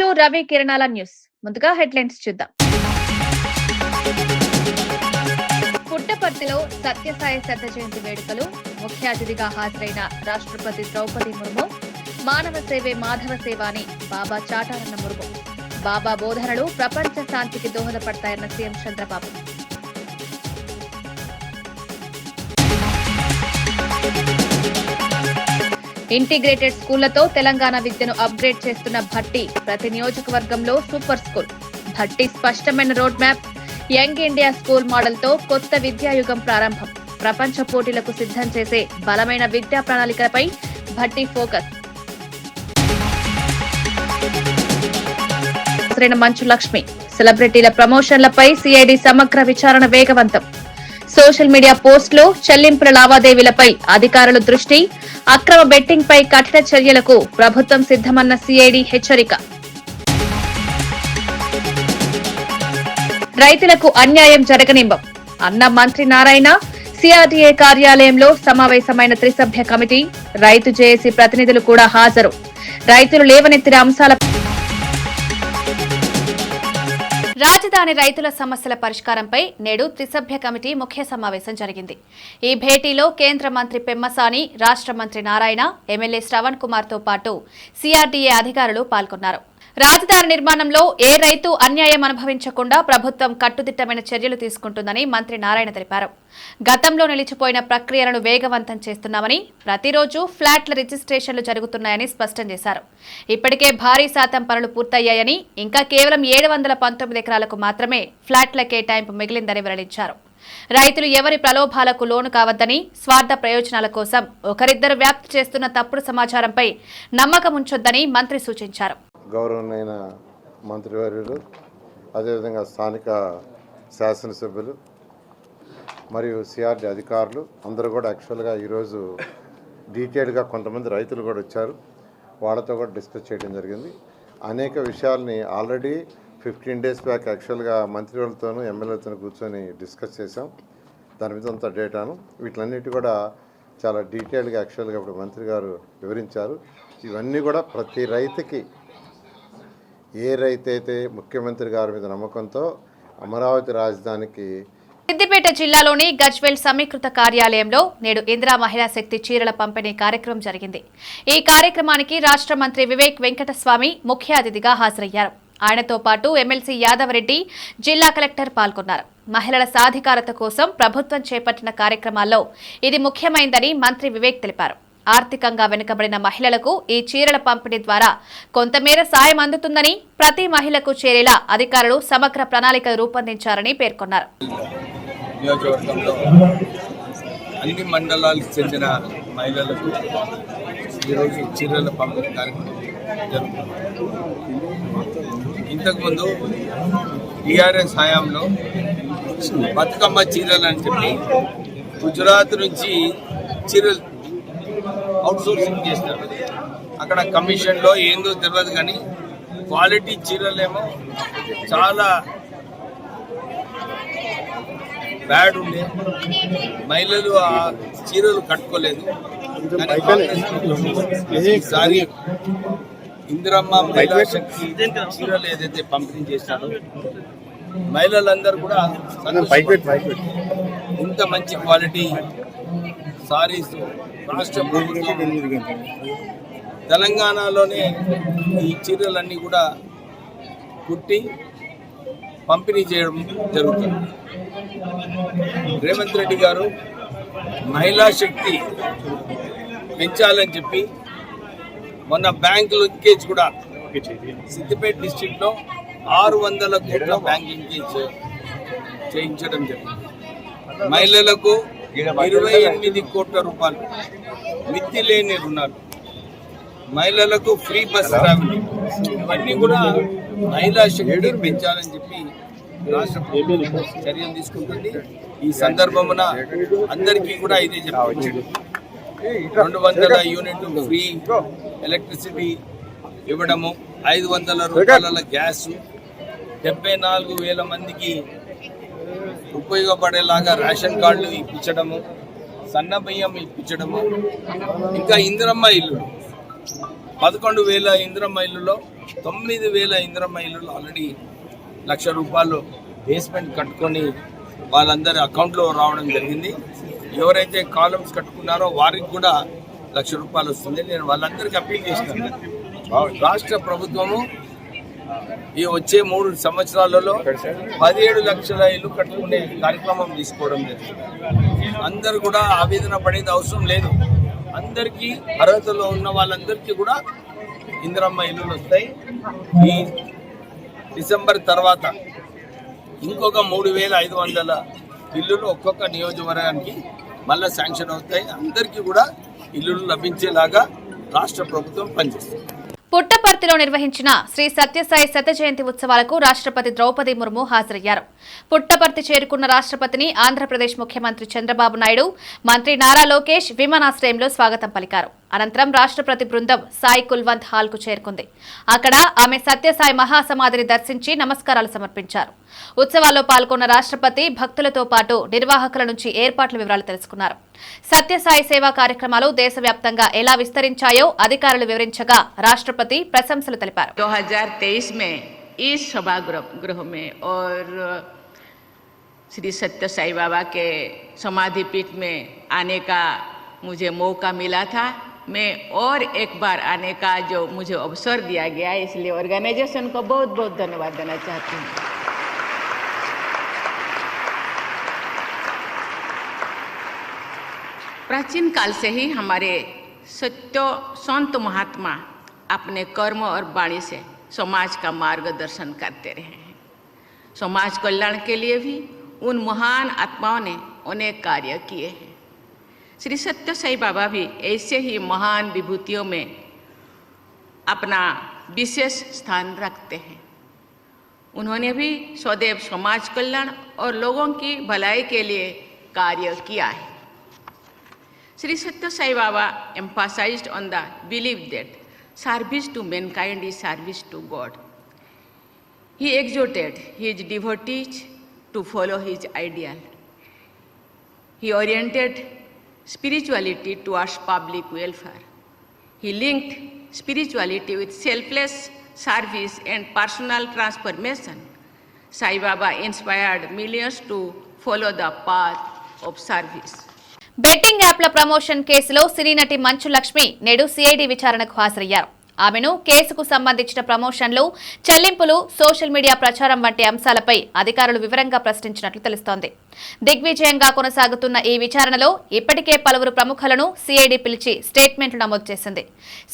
To Ravi కిరణాల news. ముందుగా headlines చూద్దాం. పుట్టపర్తిలో సత్యసాయి శత జయంతి వేడుకలు. ముఖ్య అతిథిగా హాజరైన రాష్ట్రపతి ద్రౌపది ముర్ము. మానవ సేవే మాధవ సేవ అని బాబా చాటారన్న ముర్ము. బాబా బోధనలు ప్రపంచ శాంతికి దోహదపడతాయన్న సీఎం చంద్రబాబు. ఇంటిగ్రేటెడ్ స్కూళ్లతో తెలంగాణ విద్యను అప్గ్రేడ్ చేస్తున్న భట్టి. ప్రతి నియోజకవర్గంలో సూపర్ స్కూల్. భట్టి స్పష్టమైన road map. Young India school మోడల్తో కొత్త విద్యాయుగం ప్రారంభం. ప్రపంచ పోటీలకు సిద్ధం చేసే బలమైన విద్యా ప్రణాళికలపై భట్టి ఫోకస్. మంచు లక్ష్మి. సెలబ్రిటీల ప్రమోషన్లపై సిఐడి సమగ్ర విచారణ వేగవంతం. సోషల్ మీడియా పోస్టులు, చెల్లింపుల లావాదేవీలపై అధికారుల దృష్టి. అక్రమ బెట్టింగ్ పై కఠిన చర్యలకు ప్రభుత్వం సిద్దమన్న సిఐడి హెచ్చరిక. రైతులకు అన్యాయం జరగనివ్వం అన్న మంత్రి నారాయణ. సిఆర్డీఏ కార్యాలయంలో సమావేశమైన త్రిసభ్య కమిటీ. రైతు జేఏసీ ప్రతినిధులు కూడా హాజరు. రైతులు లేవనెత్తిన అంశాల రాజధాని రైతుల సమస్యల పరిష్కారంపై నేడు త్రిసభ్య కమిటీ ముఖ్య సమావేశం జరిగింది. ఈ భేటీలో కేంద్ర మంత్రి పెమ్మసాని, రాష్ట్ర మంత్రి నారాయణ, ఎమ్మెల్యే శ్రవణ్ కుమార్ తో పాటు సిఆర్డీఏ అధికారులు పాల్గొన్నారు. రాజధాని నిర్మాణంలో ఏ రైతు అన్యాయం అనుభవించకుండా ప్రభుత్వం కట్టుదిట్టమైన చర్యలు తీసుకుంటుందని మంత్రి నారాయణ తెలిపారు. గతంలో నిలిచిపోయిన ప్రక్రియలను వేగవంతం చేస్తున్నామని, ప్రతిరోజు ఫ్లాట్ల రిజిస్ట్రేషన్లు జరుగుతున్నాయని స్పష్టం చేశారు. ఇప్పటికే భారీ శాతం పనులు పూర్తయ్యాయని, ఇంకా కేవలం 719 ఎకరాలకు మాత్రమే ఫ్లాట్ల కేటాయింపు మిగిలిందని వెల్లడించారు. రైతులు ఎవరి ప్రలోభాలకు లోను కావద్దని, స్వార్థ ప్రయోజనాల కోసం ఒకరిద్దరు వ్యాప్తి చేస్తున్న తప్పుడు సమాచారంపై నమ్మకం ఉంచొద్దని మంత్రి సూచించారు. గౌరవనీయ మంత్రివర్యులు, అదేవిధంగా స్థానిక శాసనసభ్యులు మరియు సిఆర్డీ అధికారులు అందరూ కూడా యాక్చువల్గా ఈరోజు డీటెయిల్గా కొంతమంది రైతులు కూడా వచ్చారు. వాళ్ళతో కూడా డిస్కస్ చేయడం జరిగింది. అనేక విషయాల్ని ఆల్రెడీ 15 days బ్యాక్ యాక్చువల్గా మంత్రివర్యులతోనూ ఎమ్మెల్యేలతో కూర్చొని డిస్కస్ చేసాం. దాని మీద అంత డేటాను వీటిలన్నిటి కూడా చాలా డీటెయిల్గా యాక్చువల్గా ఇప్పుడు మంత్రి గారు వివరించారు. ఇవన్నీ కూడా ప్రతి రైతుకి, ఏ రైతైతే ముఖ్యమంత్రి గారి మీద నమ్మకంతో అమరావతి రాజధానికి. సిద్దిపేట జిల్లాలోని గజ్వేల్ సమీకృత కార్యాలయంలో నేడు ఇందిరా మహిళా శక్తి చీరల పంపిణీ కార్యక్రమం జరిగింది. ఈ కార్యక్రమానికి రాష్ట్ర మంత్రి వివేక్ వెంకటస్వామి ముఖ్య అతిథిగా హాజరయ్యారు. ఆయనతో పాటు ఎమ్మెల్సీ యాదవరెడ్డి, జిల్లా కలెక్టర్ పాల్గొన్నారు. మహిళల సాధికారత కోసం ప్రభుత్వం చేపట్టిన కార్యక్రమాల్లో ఇది ముఖ్యమైందని మంత్రి వివేక్ తెలిపారు. ఆర్థికంగా వెనుకబడిన మహిళలకు ఈ చీరల పంపిణీ ద్వారా కొంతమేర సాయం అందుతుందని, ప్రతి మహిళకు చేరేలా అధికారులు సమగ్ర ప్రణాళిక రూపొందించారని పేర్కొన్నారు. అన్ని మండలాలకు చెందిన మహిళలకు ఈరోజు చీరల పంపిణీ కార్యక్రమం జరుగుతుంది. ఇంతకుముందు టీఆర్ఎస్ హయాంలో బతుకమ్మ చీరలు అని చెప్పి గుజరాత్ నుంచి చీరలు అవుట్సోర్సింగ్ చేస్తారు. అక్కడ కమిషన్లో ఏందో తెలియదు, కానీ క్వాలిటీ చీరలేమో చాలా బ్యాడ్ ఉండే. మహిళలు ఆ చీరలు కట్టుకోలేదు. ఈసారి ఇందిరమ్మ మహిళా శక్తి చీరలు ఏదైతే పంపిణీ చేశారో మహిళలందరూ కూడా ఇంత మంచి క్వాలిటీ సారీస్ రాష్ట్ర ప్రభుత్వం తెలంగాణలోనే ఈ చీరలన్నీ కూడా కుట్టి పంపిణీ చేయడం జరుగుతుంది. రేవంత్ రెడ్డి గారు మహిళా శక్తి పెంచాలని చెప్పి మొన్న బ్యాంకు లింకేజ్ కూడా సిద్దిపేట డిస్ట్రిక్ట్లో 600 కోట్ల బ్యాంక్ లింకేజ్ చేయించడం జరిగింది. మహిళలకు 28 కోట్ల రూపాయలు మిత్తి లేని రుణాలు, మహిళలకు ఫ్రీ బస్ ట్రావెల్, ఇవన్నీ కూడా మహిళా శక్తి పెంచాలని చెప్పి రాష్ట్ర ప్రభుత్వం చర్యలు తీసుకుంటుంది. ఈ సందర్భమున అందరికీ కూడా ఇదే చెప్పవచ్చు. 200 యూనిట్లు ఫ్రీ ఎలక్ట్రిసిటీ ఇవ్వడము, 500 రూపాయల గ్యాసు, 74,000 మందికి ఉపయోగపడేలాగా రేషన్ కార్డులు ఇప్పించడము, సన్న బియ్యం ఇప్పించడము, ఇంకా ఇందిరమ్మ ఇల్లు 11,000 ఇందిరమ్మ ఇల్లులో 9,000 ఇందిరమ్మ ఇల్లులు ఆల్రెడీ ₹1,00,000 బేస్మెంట్ కట్టుకొని వాళ్ళందరి అకౌంట్లో రావడం జరిగింది. ఎవరైతే కాలమ్స్ కట్టుకున్నారో వారికి కూడా ₹1,00,000 వస్తుంది. నేను వాళ్ళందరికీ అప్పీల్ చేస్తున్నాను, రాష్ట్ర ప్రభుత్వము ఈ వచ్చే 3 సంవత్సరాలలో 17 లక్షల ఇల్లు కట్టుకునే కార్యక్రమం తీసుకోవడం జరిగింది. అందరూ కూడా ఆవేదన పడేది అవసరం లేదు. అందరికీ అర్హతలో ఉన్న వాళ్ళందరికీ కూడా ఇందిరమ్మ ఇల్లులు వస్తాయి. ఈ డిసెంబర్ తర్వాత ఇంకొక 3,500 ఇల్లులు ఒక్కొక్క నియోజకవర్గానికి మళ్ళీ శాంక్షన్ అవుతాయి. అందరికీ కూడా ఇల్లులు లభించేలాగా రాష్ట్ర ప్రభుత్వం పనిచేస్తుంది. పుట్టపర్తిలో నిర్వహించిన శ్రీ సత్యసాయి శత జయంతి ఉత్సవాలకు రాష్ట్రపతి ద్రౌపది ముర్ము హాజరయ్యారు. పుట్టపర్తి చేరుకున్న రాష్ట్రపతిని ఆంధ్రప్రదేశ్ ముఖ్యమంత్రి చంద్రబాబు నాయుడు, మంత్రి నారా లోకేష్ విమానాశ్రయంలో స్వాగతం పలికారు. అనంతరం రాష్ట్రపతి బృందం సాయి కుల్వంత్ హాల్ కు చేరుకుంది. అక్కడ ఆమె సత్యసాయి మహాసమాధిని దర్శించి నమస్కారాలు సమర్పించారు. ఉత్సవాల్లో పాల్గొన్న రాష్ట్రపతి భక్తులతో పాటు నిర్వాహకుల నుంచి ఏర్పాట్ల వివరాలు తెలుసుకున్నారు. సత్యసాయి సేవా కార్యక్రమాలు దేశవ్యాప్తంగా ఎలా విస్తరించాయో అధికారులు వివరించగా రాష్ట్రపతి ప్రశంసలు తెలిపారు. 2023 में इस सभागृह में और श्री सत्य साई बाबा के समाधि पीठ में आने का मुझे मौका मिला था. मैं और एक बार आने का जो मुझे अवसर दिया गया, इसलिए ऑर्गेनाइजेशन को बहुत बहुत धन्यवाद देना चाहती हूँ. प्राचीन काल से ही हमारे सत्य संत महात्मा अपने कर्म और वाणी से समाज का मार्गदर्शन करते रहे हैं. समाज कल्याण के लिए भी उन महान आत्माओं ने अनेक कार्य किए हैं. श्री सत्य साई बाबा भी ऐसे ही महान विभूतियों में अपना विशेष स्थान रखते हैं. उन्होंने भी सदैव समाज कल्याण और लोगों की भलाई के लिए कार्य किया है. Sri Satya Sai Baba emphasized on the belief that service to mankind is service to God. He exhorted his devotees to follow his ideal. He oriented spirituality towards public welfare. He linked spirituality with selfless service and personal transformation. Sai Baba inspired millions to follow the path of service. Betting యాప్ల promotion కేసులో సినీ నటి మంచు లక్ష్మి నేడు CID విచారణకు హాజరయ్యారు. ఆమెను కేసుకు సంబంధించిన ప్రమోషన్లు, చెల్లింపులు, సోషల్ మీడియా ప్రచారం వంటి అంశాలపై అధికారులు వివరంగా ప్రశ్నించినట్లు తెలుస్తోంది. దిగ్విజయంగా కొనసాగుతున్న ఈ విచారణలో ఇప్పటికే పలువురు ప్రముఖులను సిఐడి పిలిచి స్టేట్మెంట్లు నమోదు చేసింది.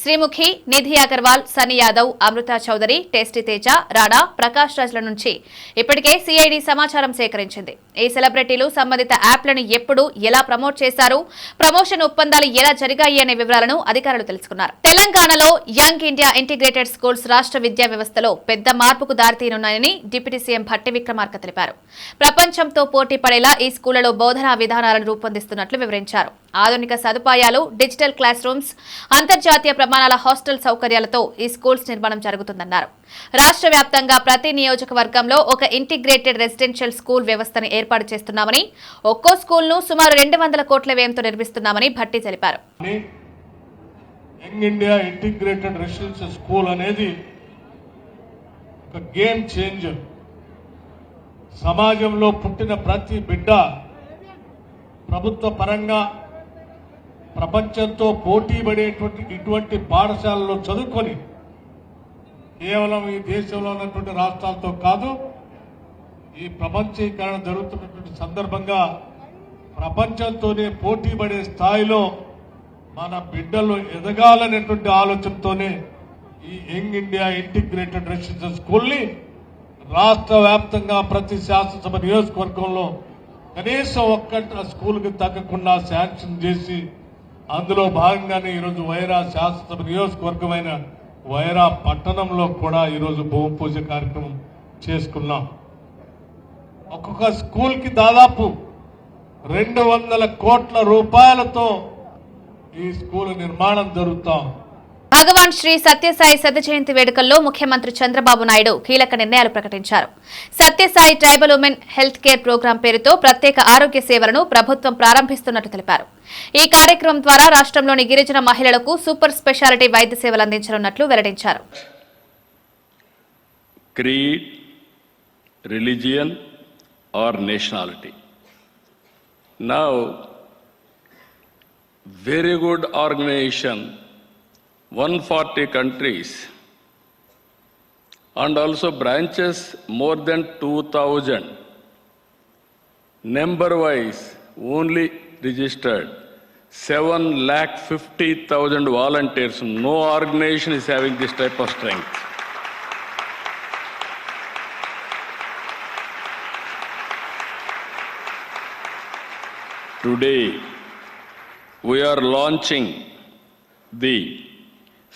శ్రీముఖి, నిధి అగర్వాల్, సనీ యాదవ్, అమృత చౌదరి, టేస్టీ తేజ, రాణా, ప్రకాష్ రాజ్ల నుంచి ఇప్పటికే సిఐడి సమాచారం సేకరించింది. ఈ సెలబ్రిటీలు సంబంధిత యాప్లను ఎప్పుడు, ఎలా ప్రమోట్ చేశారు, ప్రమోషన్ ఒప్పందాలు ఎలా జరిగాయి అనే వివరాలను అధికారులు తెలుసుకున్నారు. తెలంగాణలో యంగ్ ఇండియా ఇంటిగ్రేటెడ్ స్కూల్స్ రాష్ట్ర విద్యా వ్యవస్థలో పెద్ద మార్పుకు దారితీనున్నాయని డిప్యూటీ సీఎం భట్టి విక్రమార్క తెలిపారు. ప్రపంచంతో పోటీ పడేలా ఈ స్కూళ్లలో బోధనా విధానాలను రూపొందిస్తున్నట్లు వివరించారు. ఆధునిక సదుపాయాలు, డిజిటల్ క్లాస్ రూమ్స్, అంతర్జాతీయ ప్రమాణాల హాస్టల్ సౌకర్యాలతో ఈ స్కూల్స్ నిర్మాణం జరుగుతుందన్నారు. రాష్ట్ర వ్యాప్తంగా ప్రతి నియోజకవర్గంలో ఒక ఇంటిగ్రేటెడ్ రెసిడెన్షియల్ స్కూల్ వ్యవస్థను ఏర్పాటు చేస్తున్నామని, ఒక్కో స్కూల్ను సుమారు 200 కోట్ల వ్యయంతో నిర్మిస్తున్నామని భట్టి తెలిపారు. Young India integrated residential school అనేది ఒక గేమ్ చేంజర్. సమాజంలో పుట్టిన ప్రతి బిడ్డ ప్రభుత్వ పరంగా ప్రపంచంతో పోటీ పడేటువంటి ఇటువంటి పాఠశాలలో చదువుకొని కేవలం ఈ దేశంలో ఉన్నటువంటి రాష్ట్రాలతో కాదు, ఈ ప్రపంచీకరణ జరుగుతున్నటువంటి సందర్భంగా ప్రపంచంతోనే పోటీ పడే స్థాయిలో మన బిడ్డలు ఎదగాలనేటువంటి ఆలోచనతోనే ఈ యంగ్ ఇండియా ఇంటిగ్రేటెడ్ రెసిడెన్షియల్ స్కూల్ని రాష్ట్ర వ్యాప్తంగా ప్రతి శాసనసభ నియోజకవర్గంలో కనీసం ఒక్క స్కూల్కి తగ్గకుండా శాంక్షన్ చేసి, అందులో భాగంగానే ఈరోజు వైరా శాసనసభ నియోజకవర్గమైన వైరా పట్టణంలో కూడా ఈరోజు భూమి పూజ కార్యక్రమం చేసుకున్నాం. ఒక్కొక్క స్కూల్కి దాదాపు 200 కోట్ల రూపాయలతో ఈ స్కూల్ నిర్మాణం జరుగుతాం. భగవాన్ శ్రీ సత్యసాయి శత జయంతి వేడుకల్లో ముఖ్యమంత్రి చంద్రబాబు నాయుడు కీలక నిర్ణయాలు ప్రకటించారు. Sathyasai tribal women health care programme పేరుతో ప్రత్యేక ఆరోగ్య సేవలను ప్రభుత్వం ప్రారంభిస్తున్నట్టు తెలిపారు. ఈ కార్యక్రమం ద్వారా రాష్ట్రంలోని గిరిజన మహిళలకు సూపర్ స్పెషాలిటీ వైద్య సేవలు అందించనున్నట్లు వెల్లడించారు. creed, religion, or nationality. Now, very good organization, 140 countries, and also branches more than 2,000. Number-wise, only registered 750,000 volunteers. No organization is having this type of strength. Today, we are launching the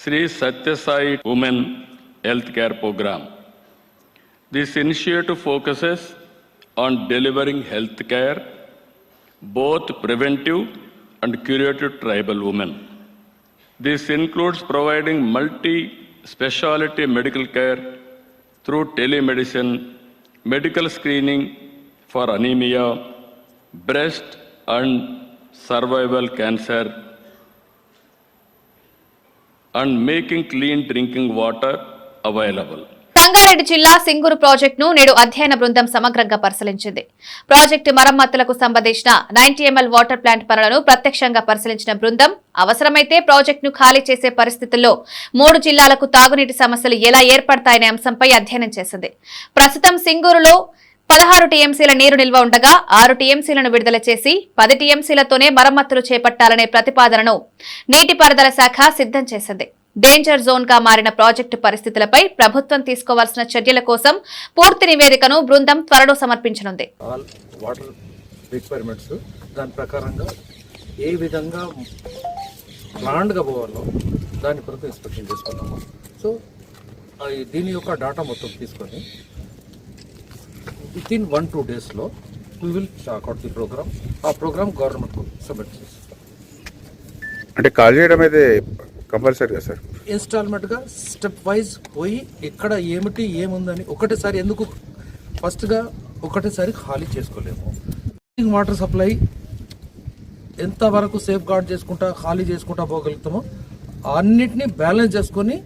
Sri Satya Sai Women Healthcare Program. This initiative focuses on delivering healthcare, both preventive and curative tribal women. This includes providing multi-speciality medical care through telemedicine, medical screening for anemia, breast and cervical cancer, and making clean drinking water available. Sangareddy జిల్లా సింగూరు ప్రాజెక్టును నేడు అధ్యయన బృందం సమగ్రంగా పరిశీలించింది. Project మరమ్మతులకు సంబంధించిన 90 ml water plant పనులను ప్రత్యక్షంగా పరిశీలించిన బృందం అవసరమైతే ప్రాజెక్టును ఖాళీ చేసే పరిస్థితుల్లో 3 జిల్లాలకు తాగునీటి సమస్యలు ఎలా ఏర్పడతాయనే అంశంపై అధ్యయనం చేసింది. ప్రస్తుతం సింగూరులో 16 టీఎంసీల నీరు నిల్వ ఉండగా 6 టీఎంసీలను విడుదల చేసి 10 టీఎంసీలతోనే మరమ్మతులు చేపట్టాలనే ప్రతిపాదనను నీటిపారుదల శాఖ సిద్ధం చేసింది. డేంజర్ జోన్ గా మారిన ప్రాజెక్టు పరిస్థితులపై ప్రభుత్వం తీసుకోవాల్సిన చర్యల కోసం పూర్తి నివేదికను బృందం త్వరలో సమర్పించనుంది. వాటర్ రిక్వైర్మెంట్స్ దాని ప్రకారంగా ఏ విధంగా ప్లాన్డ్గా పోవాలో దాని కొరకు ఇన్స్పెక్షన్ చేసుకున్నాము. సో దీని యొక్క డాటా మొత్తం తీసుకొని విత్ ఇన్ 1-2 డేస్లో we will start out the programme. ఆ ప్రోగ్రామ్ గవర్నమెంట్కు సబ్మిట్ చేస్తాం. అంటే కాల్ చేయడం అయితే కంపల్సరీగా సార్ ఇన్స్టాల్మెంట్గా స్టెప్ వైజ్ పోయి ఇక్కడ ఏముందని ఒకటేసారి ఎందుకు ఫస్ట్గా ఒకటేసారి ఖాళీ చేసుకోలేము. వాటర్ సప్లై ఎంతవరకు సేఫ్ గార్డ్ చేసుకుంటా ఖాళీ చేసుకుంటా పోగలుగుతామో అన్నిటినీ బ్యాలెన్స్ చేసుకొని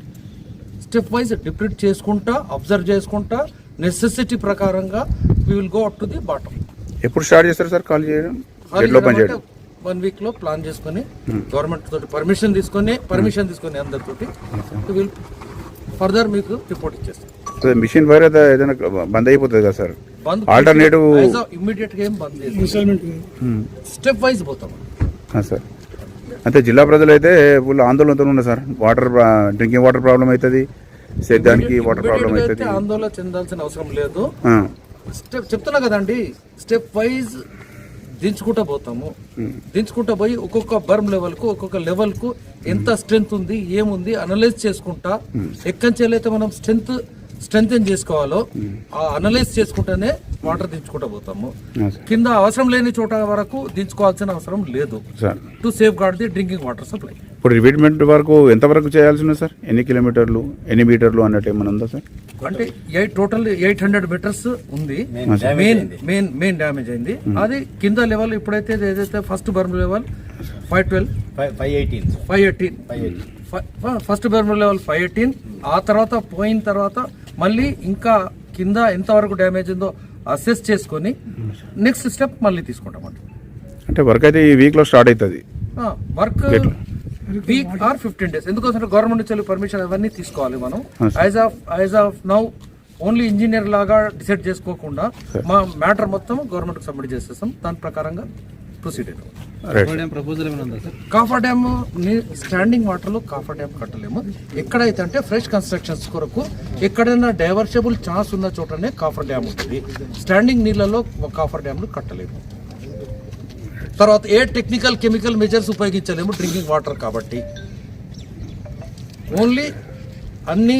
స్టెప్ వైజ్ డిప్లీట్ చేసుకుంటా అబ్జర్వ్ చేసుకుంటా నెసెసిటీ ప్రకారంగా we will go up to the bottom. ఎప్పుడు స్టార్ట్ చేస్తారు సార్ కాల్ చేయడం? 1 వీక్ లో ప్లాన్ చేసుకుని గవర్నమెంట్ తోటి పర్మిషన్ తీసుకొని అందరితోటి విల్ ఫర్దర్ మీకు రిపోర్ట్ ఇచ్చేస్తాం. మిషన్ వైర్ ఏదైనా బంద్ అయిపోతుంది కదా సార్? ఆల్టర్నేటివ్ ఇమ్మీడియట్ గా ఏం బంద్ చేస్తాం, స్టెప్ వైజ్ పోతాం సార్. అంటే జిల్లా ప్రజలు అయితే ఫుల్ ఆందోళనతో ఉన్నారు sir. Water drinking water problem అవుతుంది, సేద్యానికి వాటర్ ప్రాబ్లం అవుతుంది. ఆందోళన చెందాల్సిన అవసరం లేదు. స్టెప్ చెప్తున్నా కదండి, స్టెప్ వైజ్ దించుకుంటా పోతాము. దించుకుంటా పోయి ఒక్కొక్క బర్మ్ లెవెల్కు ఒక్కొక్క లెవెల్కు ఎంత స్ట్రెంత్ ఉంది ఏముంది అనలైజ్ చేసుకుంటా ఎక్కడి నుంచి అయితే మనం స్ట్రెంగ్ చేసుకోవాలో ఆ అనలైజ్ చేసుకుంటానే వాటర్ దించుకుంటా పోతాము. కింద అవసరం లేని చోట వరకు దించుకోవాల్సిన అవసరం లేదు to safeguard the drinking water supply. ఇప్పుడు రిపీట్మెంట్ వరకు ఎంతవరకు చేయాల్సి ఉంది సార్? ఎన్ని కిలోమీటర్లు ఎన్ని మీటర్లు అన్నట్టు ఏమైనా ఉందా సార్? అంటే టోటల్ 800 మీటర్స్ ఉంది. మెయిన్ డ్యామేజ్ అయింది. అది కింద లెవెల్ ఇప్పుడైతే ఏదైతే first berm level 518 first berm level 518. ఆ తర్వాత పోయిన తర్వాత మళ్ళీ ఇంకా కింద ఎంతవరకు డ్యామేజ్ ఉందో అసెస్ చేసుకొని నెక్స్ట్ స్టెప్ మళ్ళీ తీసుకుంటామండి. అంటే వర్క్ అయితే ఈ వీక్ లో స్టార్ట్ అవుతుంది. Work week or 15 days. ఎందుకోసం గవర్నమెంట్ నుంచి పర్మిషన్ అవన్నీ తీసుకోవాలి మనం. As of now only engineer లాగా డిసైడ్ చేసుకోకుండా మా మ్యాటర్ మొత్తం గవర్నమెంట్ కి సబ్మిట్ చేసేస్తాం. దాని ప్రకారంగా ప్రొసీడ్ అవుతాం. కాఫర్ డ్యామ్ స్టాండింగ్ వాటర్ లో కాఫర్ డ్యామ్ కట్టలేము. ఎక్కడైతే అంటే ఫ్రెష్ కన్స్ట్రక్షన్స్ కొరకు ఎక్కడైనా డైవర్షబుల్ ఛాన్స్ ఉన్న చోటనే కాఫర్ డ్యామ్ ఉంటుంది. స్టాండింగ్ నీళ్లలో కాఫర్ డ్యామ్లు కట్టలేము. తర్వాత ఏ టెక్నికల్ కెమికల్ మెజర్స్ ఉపయోగించలేము డ్రింకింగ్ వాటర్ కాబట్టి. ఓన్లీ అన్ని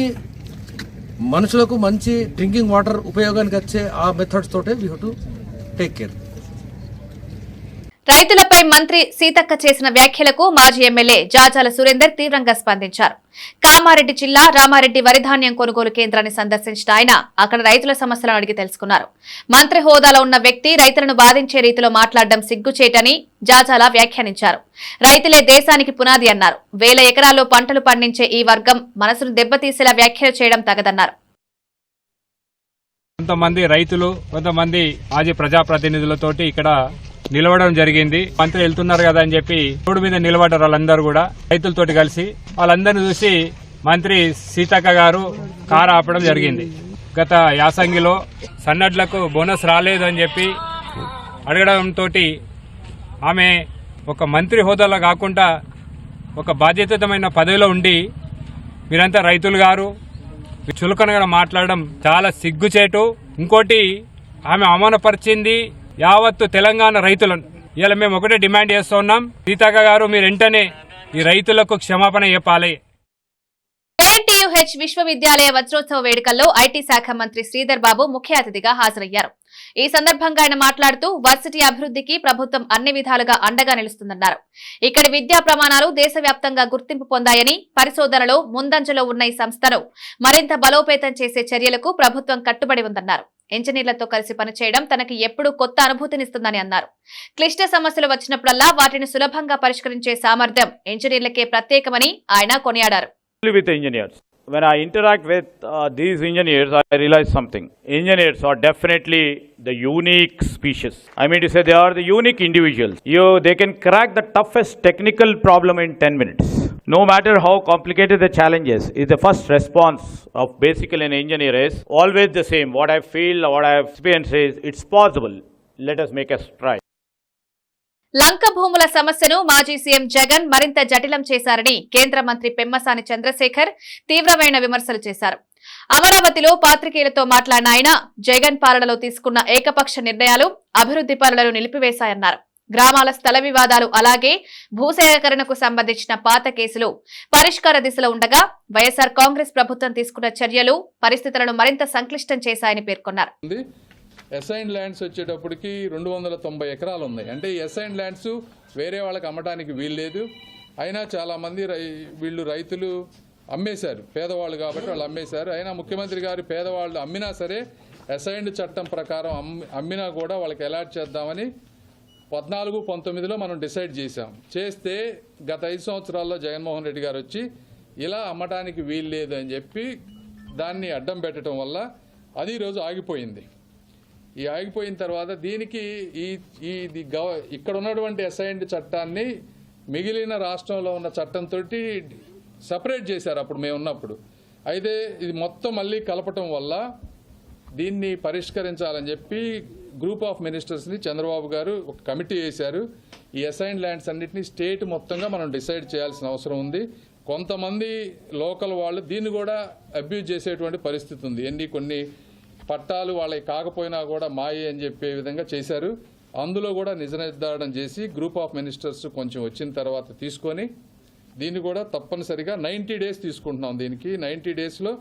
మనుషులకు మంచి డ్రింకింగ్ వాటర్ ఉపయోగానికి వచ్చే ఆ మెథడ్స్ తోటే we have to take care. రైతులపై మంత్రి సీతక్క చేసిన వ్యాఖ్యలకు మాజీ ఎమ్మెల్యే జాజాల సురేందర్ తీవ్రంగా స్పందించారు. కామారెడ్డి జిల్లా రామారెడ్డి వరిధాన్యం కొనుగోలు కేంద్రాన్ని సందర్శించిన ఆయన అక్కడ రైతుల సమస్యలను అడిగి తెలుసుకున్నారు. మంత్రి హోదాలో ఉన్న వ్యక్తి రైతులను బాధించే రీతిలో మాట్లాడడం సిగ్గుచేటని జాజాల వ్యాఖ్యానించారు. రైతులే దేశానికి పునాది అన్నారు. 1000 ఎకరాల్లో పంటలు పండించే ఈ వర్గం మనసును దెబ్బతీసేలా వ్యాఖ్యలు చేయడం తగదన్నారు. కొంతమంది రైతులు, కొంతమంది మాజీ ప్రజాప్రతినిధులతోటి ఇక్కడ నిలవడం జరిగింది. మంత్రి వెళ్తున్నారు కదా అని చెప్పి రోడ్డు మీద నిలబడ్డారు వాళ్ళందరూ కూడా రైతులతోటి కలిసి. వాళ్ళందరినీ చూసి మంత్రి సీతక్క గారు కారు ఆపడం జరిగింది. గత యాసంగిలో సన్నడ్లకు బోనస్ రాలేదు అని చెప్పి అడగడంతో ఆమె ఒక మంత్రి హోదాలో కాకుండా ఒక బాధ్యతమైన పదవిలో ఉండి మీరంతా రైతులు గారు చులకనగా మాట్లాడడం చాలా సిగ్గుచేటు. ఇంకోటి ఆమె అవమానపరిచింది యావత్తు తెలంగాణ రైతులను. ఇలా మేము ఒకటే డిమాండ్ చేస్తున్నాం, సీతక్క గారు మీరు వెంటనే ఈ రైతులకు క్షమాపణ చెప్పాలి. ఏఎన్టీయూహెచ్ విశ్వవిద్యాలయ వజ్రోత్సవ వేడుకల్లో ఐటీ శాఖ మంత్రి శ్రీధర్ బాబు ముఖ్య అతిథిగా హాజరయ్యారు. ఈ సందర్భంగా ఆయన మాట్లాడుతూ వర్సిటీ అభివృద్ధికి ప్రభుత్వం అన్ని విధాలుగా అండగా నిలుస్తుందన్నారు. ఇక్కడి విద్యా ప్రమాణాలు దేశవ్యాప్తంగా గుర్తింపు పొందాయని, పరిశోధనలో ముందంజలో ఉన్న ఈ సంస్థను మరింత బలోపేతం చేసే చర్యలకు ప్రభుత్వం కట్టుబడి ఉందన్నారు. ఇంజనీర్లతో కలిసి పనిచేయడం తనకి ఎప్పుడూ కొత్త అనుభూతినిస్తుందని అన్నారు. క్లిష్ట సమస్యలు వచ్చినప్పుడల్లా వాటిని సులభంగా పరిష్కరించే సామర్థ్యం ఇంజనీర్లకే ప్రత్యేకమని ఆయన కొనియాడారు. With engineers, when I interact with these engineers, I realize something. Engineers are definitely the unique species. I mean to say, they are the unique individuals. They can crack the toughest technical problem in 10 minutes. No matter how complicated the challenge is the first response of basically an engineer is always the same. What I feel, what I have experienced is, it's possible. Let us make us try. లంక భూముల సమస్యను మాజీ CM Jagan మరింత జటిలం చేశారని కేంద్ర మంత్రి పెమ్మసాని చంద్రశేఖర్ తీవ్రమైన విమర్శలు చేశారు. అమరావతిలో పాత్రికేయులతో మాట్లాడిన ఆయన జగన్ పాలనలో తీసుకున్న ఏకపక్ష నిర్ణయాలు అభివృద్ధి పనులను నిలిపివేశాయన్నారు. గ్రామాల స్థల వివాదాలు అలాగే భూసేకరణకు సంబంధించిన పాత కేసులు పరిష్కార దిశలో ఉండగా వైఎస్ఆర్ కాంగ్రెస్ ప్రభుత్వం తీసుకున్న చర్యలు పరిస్థితులను మరింత సంక్లిష్టం చేశాయని పేర్కొన్నారు. అసైన్ ల్యాండ్స్ వచ్చేటప్పటికి 290 ఎకరాలు ఉన్నాయి. అంటే ఈ అసైన్ ల్యాండ్స్ వేరే వాళ్ళకి అమ్మడానికి వీల్లేదు. అయినా చాలామంది వీళ్ళు రైతులు అమ్మేశారు, పేదవాళ్ళు కాబట్టి వాళ్ళు అమ్మేశారు. అయినా ముఖ్యమంత్రి గారు పేదవాళ్ళు అమ్మినా సరే అసైన్డ్ చట్టం ప్రకారం అమ్మినా కూడా వాళ్ళకి అలాట్ చేద్దామని 14-19లో మనం డిసైడ్ చేస్తే గత 5 సంవత్సరాల్లో జగన్మోహన్ రెడ్డి గారు వచ్చి ఇలా అమ్మటానికి వీల్లేదు అని చెప్పి దాన్ని అడ్డం పెట్టడం వల్ల అది ఈరోజు ఆగిపోయింది. ఈ ఆగిపోయిన తర్వాత దీనికి ఇక్కడ ఉన్నటువంటి అసైన్డ్ చట్టాన్ని మిగిలిన రాష్ట్రంలో ఉన్న చట్టంతో సపరేట్ చేశారు అప్పుడు మేము ఉన్నప్పుడు. అయితే ఇది మొత్తం మళ్ళీ కలపటం వల్ల దీన్ని పరిష్కరించాలని చెప్పి గ్రూప్ ఆఫ్ మినిస్టర్స్ని చంద్రబాబు గారు ఒక కమిటీ వేశారు. ఈ అసైన్డ్ ల్యాండ్స్ అన్నింటినీ స్టేట్ మొత్తంగా మనం డిసైడ్ చేయాల్సిన అవసరం ఉంది. కొంతమంది లోకల్ వాళ్ళు దీన్ని కూడా అబ్యూజ్ చేసేటువంటి పరిస్థితి ఉంది. కొన్ని పట్టాలు వాళ్ళకి కాకపోయినా కూడా మాయే అని చెప్పే విధంగా చేశారు. అందులో కూడా నిజ నిర్ధారణ చేసి గ్రూప్ ఆఫ్ మినిస్టర్స్ కొంచెం వచ్చిన తర్వాత తీసుకొని దీన్ని కూడా తప్పనిసరిగా 90 days తీసుకుంటున్నాం. దీనికి 90 daysలో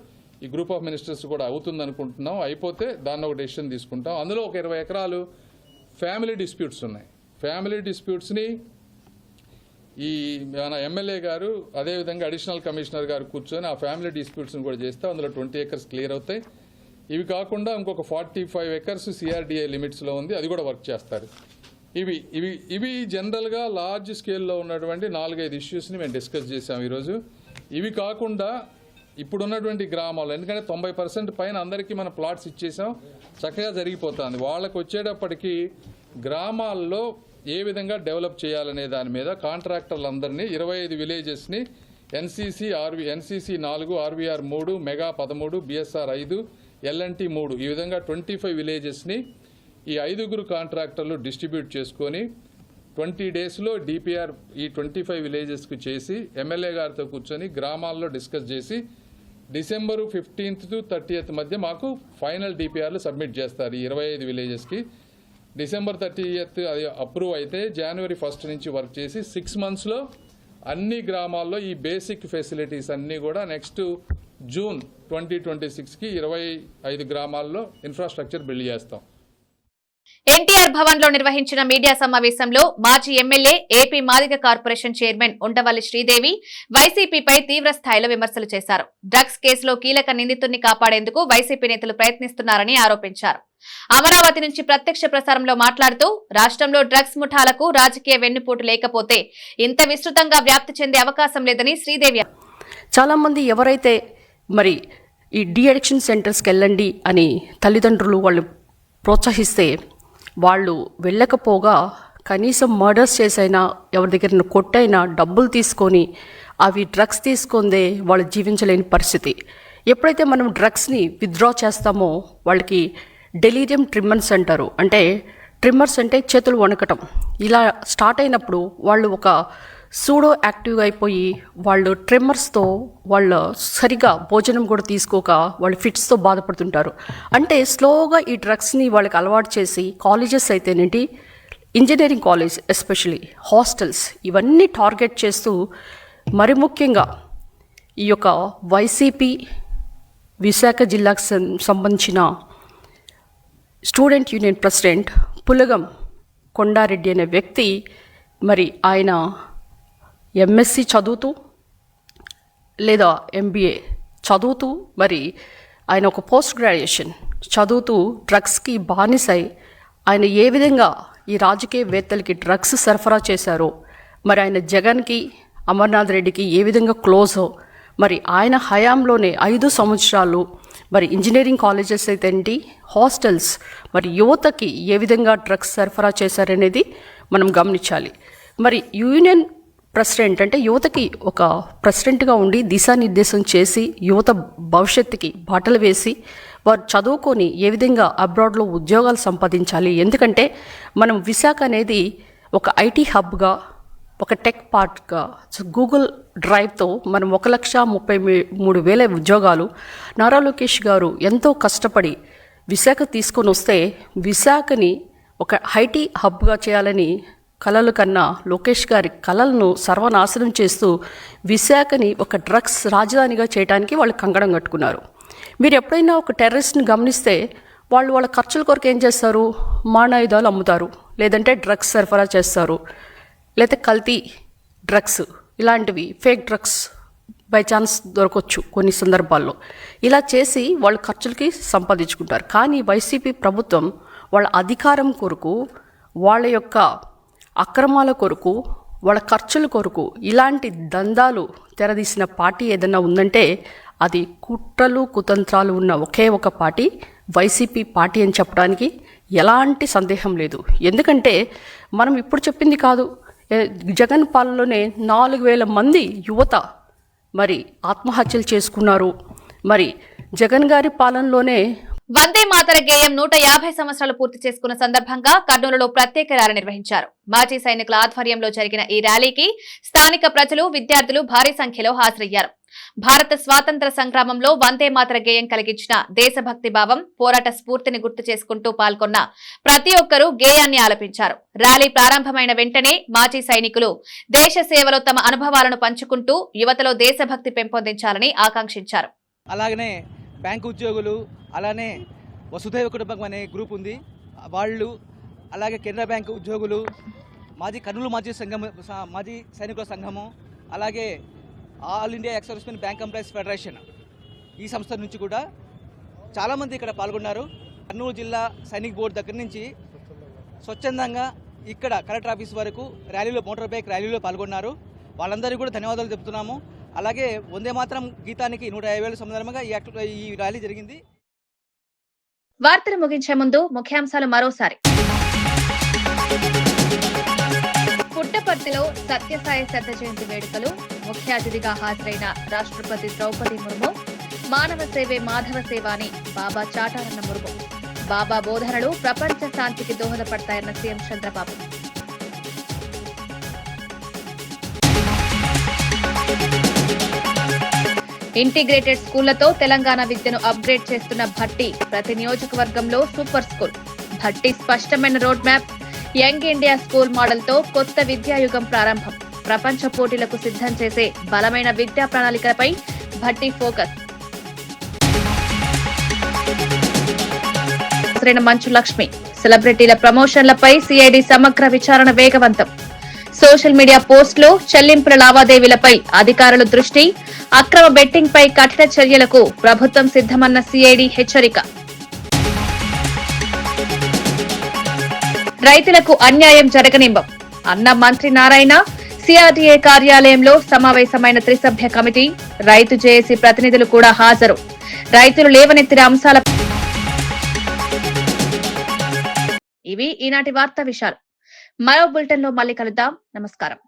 ఈ గ్రూప్ ఆఫ్ మినిస్టర్స్ కూడా అవుతుంది అనుకుంటున్నాం. అయిపోతే దాన్ని ఒక డెసిషన్ తీసుకుంటాం. అందులో ఒక 20 ఎకరాలు ఫ్యామిలీ డిస్ప్యూట్స్ ఉన్నాయి. ఫ్యామిలీ డిస్ప్యూట్స్ని ఈ మన ఎమ్మెల్యే గారు అదేవిధంగా అడిషనల్ కమిషనర్ గారు కూర్చొని ఆ ఫ్యామిలీ డిస్ప్యూట్స్ని కూడా చేస్తే అందులో 20 acres క్లియర్ అవుతాయి. ఇవి కాకుండా ఇంకొక 45 acres CRDA లిమిట్స్లో ఉంది, అది కూడా వర్క్ చేస్తారు. ఇవి జనరల్గా లార్జ్ స్కేల్లో ఉన్నటువంటి 4-5 ఇష్యూస్ని మేము డిస్కస్ చేసాం ఈరోజు. ఇవి కాకుండా ఇప్పుడున్నటువంటి గ్రామాలు, ఎందుకంటే 90% పైన అందరికీ మనం ప్లాట్స్ ఇచ్చేసాం, చక్కగా జరిగిపోతుంది. వాళ్ళకు వచ్చేటప్పటికి గ్రామాల్లో ఏ విధంగా డెవలప్ చేయాలనే దాని మీద కాంట్రాక్టర్లందరినీ 25 విలేజెస్ని NCC 4, RVR 3, mega 13, BSR 5, LNT 3 ఈ విధంగా 25 విలేజెస్ని ఈ 5 కాంట్రాక్టర్లు డిస్ట్రిబ్యూట్ చేసుకొని 20 daysలో DPR ఈ 25 విలేజెస్కి చేసి ఎమ్మెల్యే గారితో కూర్చొని గ్రామాల్లో డిస్కస్ చేసి December 15th to 30th మధ్య మాకు ఫైనల్ DPRలు సబ్మిట్ చేస్తారు. ఈ 25 విలేజెస్కి December 30th అది అప్రూవ్ అయితే January 1st నుంచి వర్క్ చేసి 6 monthsలో అన్ని గ్రామాల్లో ఈ బేసిక్ ఫెసిలిటీస్ అన్నీ కూడా నెక్స్ట్ June 2026కి 25 గ్రామాల్లో ఇన్ఫ్రాస్ట్రక్చర్ బిల్డ్ చేస్తాం. ఎన్టీఆర్ భవన్ లో నిర్వహించిన మీడియా సమావేశంలో మాజీ MLA AP Madiga corporation chairman Undavalli Sridevi వైసీపీపై తీవ్ర స్థాయిలో విమర్శలు చేశారు. డ్రగ్స్ కేసులో కీలక నిందితుడిని కాపాడేందుకు వైసీపీ నేతలు ప్రయత్నిస్తున్నారని ఆరోపించారు. అమరావతి నుంచి ప్రత్యక్ష ప్రసారంలో మాట్లాడుతూ రాష్ట్రంలో డ్రగ్స్ ముఠాలకు రాజకీయ వెన్నుపోటు లేకపోతే ఇంత విస్తృతంగా వ్యాప్తి చెందే అవకాశం లేదని శ్రీదేవి. చాలా మంది ఎవరైతే మరి ఈ డీఅడిక్షన్ సెంటర్స్కి వెళ్ళండి అని తల్లిదండ్రులు వాళ్ళు ప్రోత్సహిస్తే వాళ్ళు వెళ్ళకపోగా కనీసం మర్డర్స్ చేసైనా ఎవరి దగ్గర కొట్టైనా డబ్బులు తీసుకొని అవి డ్రగ్స్ తీసుకుందే వాళ్ళు జీవించలేని పరిస్థితి. ఎప్పుడైతే మనం డ్రగ్స్ని విత్డ్రా చేస్తామో వాళ్ళకి డెలీరియం ట్రిమ్మర్స్ అంటారు. అంటే ట్రిమ్మర్స్ అంటే చేతులు వణకటం. ఇలా స్టార్ట్ అయినప్పుడు వాళ్ళు ఒక సూడో యాక్టివ్గా అయిపోయి వాళ్ళు ట్రిమ్మర్స్తో వాళ్ళు సరిగా భోజనం కూడా తీసుకోక వాళ్ళు ఫిట్స్తో బాధపడుతుంటారు. అంటే స్లోగా ఈ డ్రగ్స్ని వాళ్ళకి అలవాటు చేసి కాలేజెస్ అయితేనేంటి, ఇంజనీరింగ్ కాలేజ్ ఎస్పెషలీ హాస్టల్స్ ఇవన్నీ టార్గెట్ చేస్తూ మరి ముఖ్యంగా ఈ యొక్క వైసీపీ విశాఖ జిల్లాకు సంబంధించిన student union president Pulagam Kondareddy అనే వ్యక్తి మరి ఆయన ఎంఎస్సి చదువుతూ లేదా ఎంబీఏ చదువుతూ మరి ఆయన ఒక పోస్ట్ గ్రాడ్యుయేషన్ చదువుతూ డ్రగ్స్కి బానిసై ఆయన ఏ విధంగా ఈ రాజకీయవేత్తలకి డ్రగ్స్ సరఫరా చేశారో, మరి ఆయన జగన్కి అమర్నాథ్ రెడ్డికి ఏ విధంగా క్లోజో, మరి ఆయన హయాంలోనే 5 సంవత్సరాలు మరి ఇంజనీరింగ్ కాలేజెస్ అయితే ఏంటి, హాస్టల్స్ మరి యువతకి ఏ విధంగా డ్రగ్స్ సరఫరా చేశారనేది మనం గమనించాలి. మరి యూనియన్ ప్రెసిడెంట్ అంటే యువతకి ఒక ప్రెసిడెంట్గా ఉండి దిశానిర్దేశం చేసి యువత భవిష్యత్తుకి బాటలు వేసి వారు చదువుకొని ఏ విధంగా అబ్రాడ్లో ఉద్యోగాలు సంపాదించాలి. ఎందుకంటే మనం విశాఖ అనేది ఒక ఐటీ హబ్గా, ఒక టెక్ పార్క్గా, గూగుల్ డ్రైవ్తో మనం 1,33,000 ఉద్యోగాలు నారా లోకేష్ గారు ఎంతో కష్టపడి విశాఖ తీసుకొని వస్తే విశాఖని ఒక ఐటీ హబ్గా చేయాలని కలలు కన్నా లోకేష్ గారి కలలను సర్వనాశనం చేస్తూ విశాఖని ఒక డ్రగ్స్ రాజధానిగా చేయడానికి వాళ్ళు కంకణం కట్టుకున్నారు. మీరు ఎప్పుడైనా ఒక టెర్రరిస్ట్ని గమనిస్తే వాళ్ళ ఖర్చుల కొరకు ఏం చేస్తారు, మారణాయుధాలు అమ్ముతారు, లేదంటే డ్రగ్స్ సరఫరా చేస్తారు, లేదా కల్తీ డ్రగ్స్ ఇలాంటివి ఫేక్ డ్రగ్స్ బై ఛాన్స్ దొరకవచ్చు కొన్ని సందర్భాల్లో. ఇలా చేసి వాళ్ళ ఖర్చులకి సంపాదించుకుంటారు. కానీ వైసీపీ ప్రభుత్వం వాళ్ళ అధికారం కొరకు, వాళ్ళ యొక్క అక్రమాల కొరకు, వాళ్ళ ఖర్చుల కొరకు ఇలాంటి దందాలు తెరదీసిన పార్టీ ఏదైనా ఉందంటే అది కుట్రలు కుతంత్రాలు ఉన్న ఒకే ఒక పార్టీ వైసీపీ పార్టీ అని చెప్పడానికి ఎలాంటి సందేహం లేదు. ఎందుకంటే మనం ఇప్పుడు చెప్పింది కాదు, జగన్ పాలనలోనే 4,000 మంది యువత మరి ఆత్మహత్యలు చేసుకున్నారు. మరి జగన్ గారి పాలనలోనే వందే మాతర గేయం 150 సంవత్సరాలు పూర్తి చేసుకున్న సందర్భంగా కర్నూలులో ప్రత్యేక ర్యాలీ నిర్వహించారు. మాజీ సైనికుల ఆధ్వర్యంలో జరిగిన ఈ ర్యాలీకి స్థానిక ప్రజలు, విద్యార్థులు భారీ సంఖ్యలో హాజరయ్యారు. భారత స్వాతంత్ర సంగ్రామంలో వందే మాతర గేయం కలిగించిన దేశభక్తి భావం, పోరాట స్ఫూర్తిని గుర్తు చేసుకుంటూ పాల్గొన్న ప్రతి ఒక్కరూ గేయాన్ని ఆలపించారు. ర్యాలీ ప్రారంభమైన వెంటనే మాజీ సైనికులు దేశ సేవలో తమ అనుభవాలను పంచుకుంటూ యువతలో దేశభక్తి పెంపొందించాలని ఆకాంక్షించారు. అలాగనే బ్యాంకు ఉద్యోగులు, అలానే వసుధైవ కుటుంబం అనే గ్రూప్ ఉంది వాళ్ళు, అలాగే కెనరా బ్యాంకు ఉద్యోగులు, కర్నూలు మాజీ సైనికుల సంఘము, అలాగే all India ex servicemen bank employees federation ఈ సంస్థ నుంచి కూడా చాలామంది ఇక్కడ పాల్గొన్నారు. కర్నూలు జిల్లా సైనిక్ బోర్డు దగ్గర నుంచి స్వచ్ఛందంగా ఇక్కడ కలెక్టర్ ఆఫీస్ వరకు ర్యాలీలో, మోటార్ బైక్ ర్యాలీలో పాల్గొన్నారు. వాళ్ళందరికీ కూడా ధన్యవాదాలు చెప్తున్నాము. అలాగే వందే మాతరం గీతానికి 150 సందర్భంగా ఈ ర్యాలీ జరిగింది. వార్తలు ముగించే ముందు ముఖ్యాంశాలు మరోసారి. పుట్టపర్తిలో సత్యసాయి శత జయంతి వేడుకలు, ముఖ్య అతిథిగా హాజరైన రాష్ట్రపతి ద్రౌపది ముర్ము. మానవ సేవే మాధవ సేవ అని బాబా చాటారన్న ముర్ము. బాబా బోధనలు ప్రపంచ శాంతికి దోహదపడతాయన్న సీఎం చంద్రబాబు. ఇంటిగ్రేటెడ్ స్కూళ్లతో తెలంగాణ విద్యను అప్గ్రేడ్ చేస్తున్న భట్టి. ప్రతి నియోజకవర్గంలో సూపర్ స్కూల్. భట్టి స్పష్టమైన road map. Young India school మోడల్తో కొత్త విద్యాయుగం ప్రారంభం. ప్రపంచ పోటీలకు సిద్ధం చేసే బలమైన విద్యా ప్రణాళికలపై భట్టి ఫోకస్. మంచు లక్ష్మి. సెలబ్రిటీల ప్రమోషన్లపై సిఐడి సమగ్ర విచారణ వేగవంతం. సోషల్ మీడియా పోస్టులు, చెల్లింపుల లావాదేవీలపై అధికారుల దృష్టి. అక్రమ బెట్టింగ్ పై కఠిన చర్యలకు ప్రభుత్వం సిద్ధమన్న సిఐడి హెచ్చరిక. రైతులకు అన్యాయం జరగనివ్వం అన్న మంత్రి నారాయణ. సిఆర్డీఏ కార్యాలయంలో సమావేశమైన త్రిసభ్య కమిటీ. రైతు జేఏసీ ప్రతినిధులు కూడా హాజరు. రైతులు లేవనెత్తిన అంశాల ఇవి ఈనాటి వార్తా విషయాలు. మరో బులెటిన్ లో మళ్ళీ కలుద్దాం. నమస్కారం.